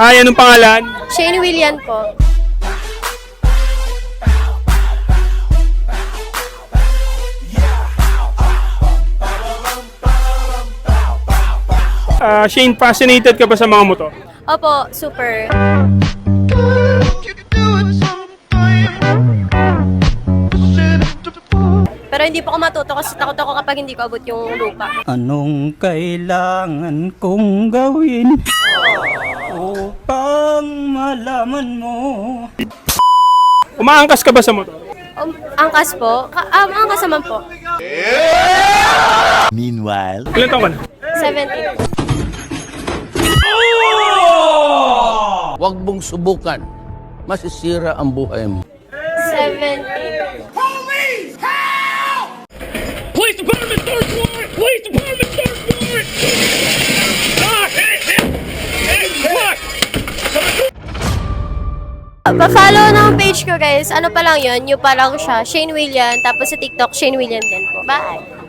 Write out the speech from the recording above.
Hi, anong pangalan? Shane William po. Shane, fascinated ka ba sa mga motor? Opo, super. Pero hindi po ako matuto kasi takot ako kapag hindi ko abot yung lupa. Anong kailangan kong gawin upang malaman mo? Umaangkas ka ba sa motor? Angkas po? Angkas naman po. Meanwhile, Ilan taon ka na? 17. Huwag mong subukan. Masisira ang buhay mo. 17. Police department, third floor! Police department, third floor! What? Pa-follow ng page ko guys. Ano pa lang yun? New pa lang siya. Shane William. Tapos sa TikTok, Shane William din po. Bye!